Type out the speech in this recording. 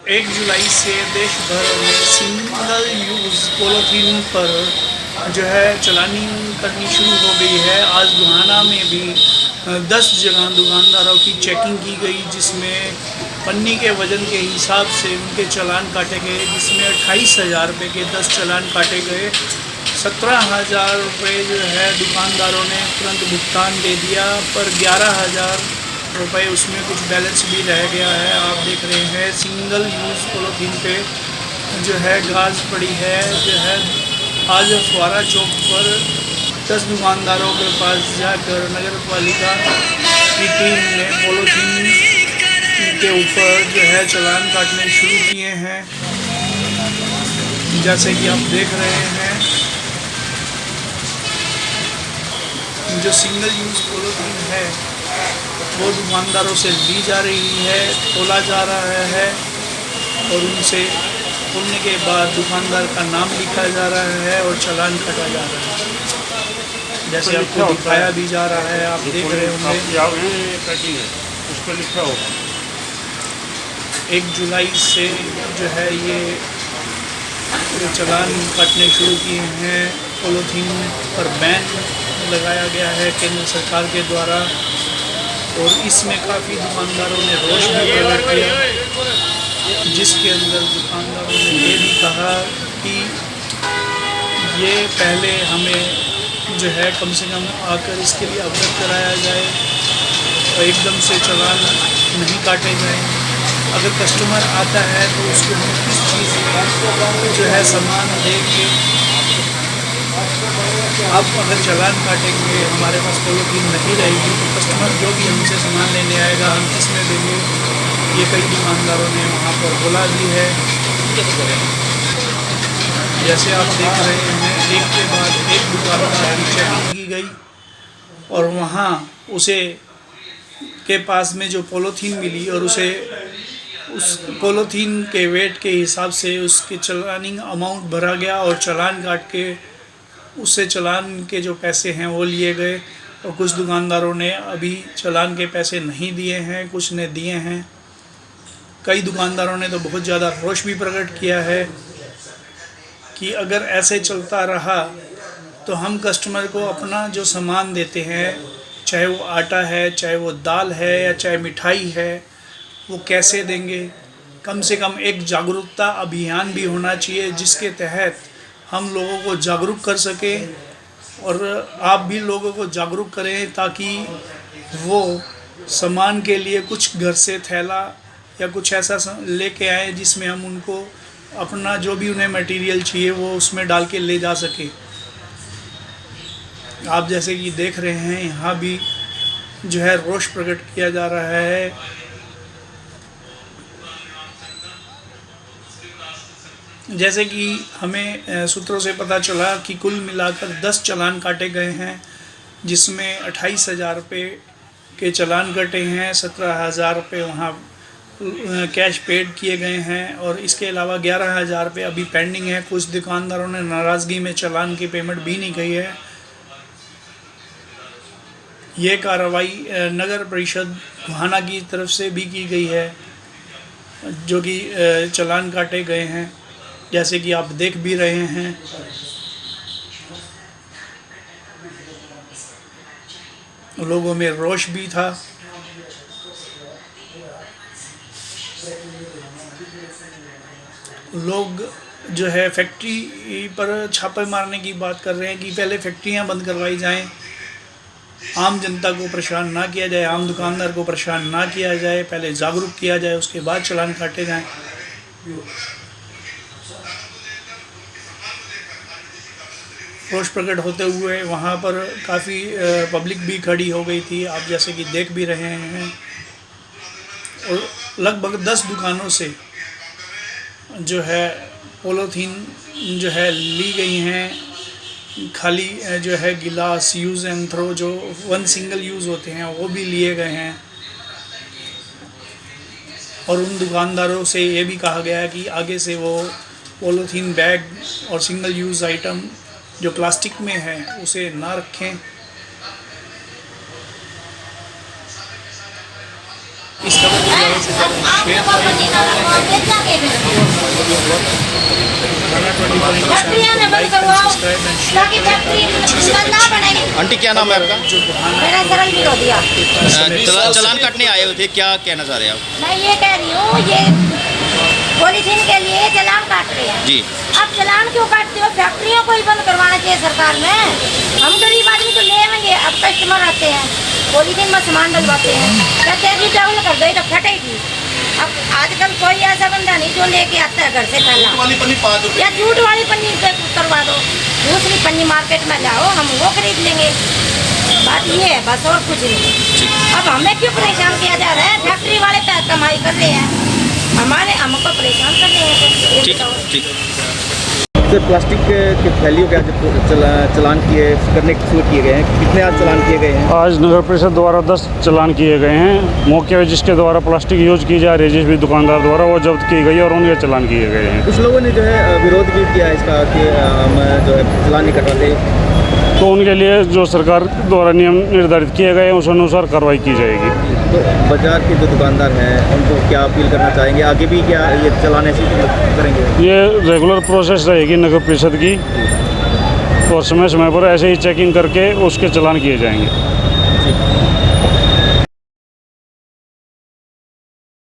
1 जुलाई से देश भर में सिंगल यूज़ पॉलीथीन पर जो है चलानी करनी शुरू हो गई है। आज गोहाना में भी 10 जगह दुकानदारों की चेकिंग की गई, जिसमें पन्नी के वज़न के हिसाब से उनके चालान काटे गए, जिसमें 28,000 रुपये के 10 चालान काटे गए। 17,000 रुपये जो है दुकानदारों ने तुरंत भुगतान दे दिया, पर 11,000 रुपये उसमें कुछ बैलेंस भी रह गया है। आप देख रहे हैं सिंगल यूज़ पॉलीथीन पे जो है गाज पड़ी है। जो है आज फुआरा चौक पर 10 दुकानदारों के पास जाकर नगर पालिका की टीम ने पॉलीथीन के ऊपर जो है चालान काटने शुरू किए हैं। जैसे कि आप देख रहे हैं, जो सिंगल यूज़ पॉलीथीन है वो दुकानदारों से ली जा रही है, तोला जा रहा है और उनसे तोलने के बाद दुकानदार का नाम लिखा जा रहा है और चालान कटा जा रहा है। जैसे आपको दिखाया भी जा रहा है, आप देख रहे होंगे। उस पर लिखा होगा 1 जुलाई से जो है ये चालान काटने शुरू किए हैं। पॉलीथीन पर बैन लगाया गया है केंद्र सरकार के द्वारा, और इसमें काफ़ी दुकानदारों ने रोष भी प्रकट किया, जिसके अंदर दुकानदारों ने ये भी कहा कि ये पहले हमें जो है कम से कम आकर इसके लिए अवगत कराया जाए और एकदम से चालान नहीं काटे जाएं। अगर कस्टमर आता है तो उसको हम किस चीज़ का जो है सामान देंगे। आप अगर चालान काटेंगे, हमारे पास पॉलीथीन नहीं रहेगी, तो कस्टमर जो भी हमसे सामान लेने आएगा हम किस में देंगे। ये कई दुकानदारों ने वहाँ पर बोला भी है। जैसे आप देख रहे हैं, एक के बाद एक दुकानदार की चेकिंग की गई और वहाँ उसे के पास में जो पॉलीथीन मिली और उसे उस पॉलीथीन के वेट के हिसाब से उसके चालानिंग अमाउंट भरा गया और चालान काट के उससे चालान के जो पैसे हैं वो लिए गए। और कुछ दुकानदारों ने अभी चालान के पैसे नहीं दिए हैं, कुछ ने दिए हैं। कई दुकानदारों ने तो बहुत ज़्यादा रोष भी प्रकट किया है कि अगर ऐसे चलता रहा तो हम कस्टमर को अपना जो सामान देते हैं, चाहे वो आटा है, चाहे वो दाल है या चाहे मिठाई है, वो कैसे देंगे। कम से कम एक जागरूकता अभियान भी होना चाहिए, जिसके तहत हम लोगों को जागरूक कर सकें और आप भी लोगों को जागरूक करें, ताकि वो सामान के लिए कुछ घर से थैला या कुछ ऐसा लेके आए जिसमें हम उनको अपना जो भी उन्हें मटेरियल चाहिए वो उसमें डाल के ले जा सके। आप जैसे कि देख रहे हैं, यहाँ भी जो है रोष प्रकट किया जा रहा है। जैसे कि हमें सूत्रों से पता चला कि कुल मिलाकर 10 चालान काटे गए हैं, जिसमें 28,000 रुपये के चालान कटे हैं, 17,000 रुपये वहाँ कैश पेड किए गए हैं और इसके अलावा 11,000 रुपये अभी पेंडिंग है। कुछ दुकानदारों ने नाराज़गी में चालान की पेमेंट भी नहीं की है। ये कार्रवाई नगर परिषद गोहाना की तरफ से भी की गई है, जो कि चालान काटे गए हैं, जैसे कि आप देख भी रहे हैं। लोगों में रोष भी था। लोग जो है फैक्ट्री पर छापे मारने की बात कर रहे हैं कि पहले फैक्ट्रियां बंद करवाई जाएं, आम जनता को परेशान ना किया जाए, आम दुकानदार को परेशान ना किया जाए, पहले जागरूक किया जाए, उसके बाद चालान काटे जाएं। रोष प्रकट होते हुए वहाँ पर काफ़ी पब्लिक भी खड़ी हो गई थी, आप जैसे कि देख भी रहे हैं। और लगभग 10 दुकानों से जो है पॉलीथीन जो है ली गई हैं। खाली जो है गिलास यूज़ एंड थ्रो जो 1 सिंगल यूज़ होते हैं वो भी लिए गए हैं। और उन दुकानदारों से ये भी कहा गया है कि आगे से वो पॉलीथीन बैग और सिंगल यूज़ आइटम जो प्लास्टिक में है उसे ना रखें। इस खबर को ज़्यादा से ज़्यादा शेयर करें। हमारी फैक्ट्रियां ना बंद करवाओ ताकि फैक्ट्री ना बने। आंटी क्या नाम है आपका? मेरा सरल विरोधिया। चालान काटने आए हुए थे, क्या कहना चाह रहे हैं आप? मैं ये कह रही हूँ, ये पॉलीथीन के लिए चालान काट रहे हैं जी। आप चालान क्यों काटते हो? फैक्ट्रियों को ही बंद करवाना चाहिए सरकार ने। हम गरीब आदमी तो लेंगे, अब कस्टमर आते हैं पॉलीथीन में सामान डलवाते हैं, कहते हैं कि डबल कर दो, ये तो फटेगी। अब आजकल कोई ऐसा बंदा नहीं जो लेके आता है घर से थैला या जूट वाली पन्नी पे करवा दो, दूसरी पन्नी मार्केट में जाओ, हम वो खरीद लेंगे। बात ये है बस, और कुछ नहीं। अब हमें क्यों परेशान किया जा रहा है? फैक्ट्री वाले तो कमाई कर रहे हैं, हमको परेशान कर रहे हैं। ठीक ठीक। सर, प्लास्टिक के थैलियों के आज चालान करने शुरू किए गए हैं, कितने आज चालान किए गए हैं? आज नगर परिषद द्वारा 10 चालान किए गए हैं। मौके पर जिसके द्वारा प्लास्टिक यूज की जा रही है, जिस भी दुकानदार द्वारा, वो जब्त की गई और उनके चालान किए गए हैं। कुछ लोगों ने जो है विरोध भी किया इसका कि हम जो है चालान नहीं कटवाते, तो उनके लिए जो सरकार द्वारा नियम निर्धारित किए गए हैं उस अनुसार कार्रवाई की जाएगी। तो बाजार के जो दुकानदार हैं उनको क्या अपील करना चाहेंगे? आगे भी क्या ये चालान ऐसे करेंगे? ये रेगुलर प्रोसेस रहेगी नगर परिषद की, और समय समय पर ऐसे ही चेकिंग करके उसके चालान किए जाएंगे। ठीक।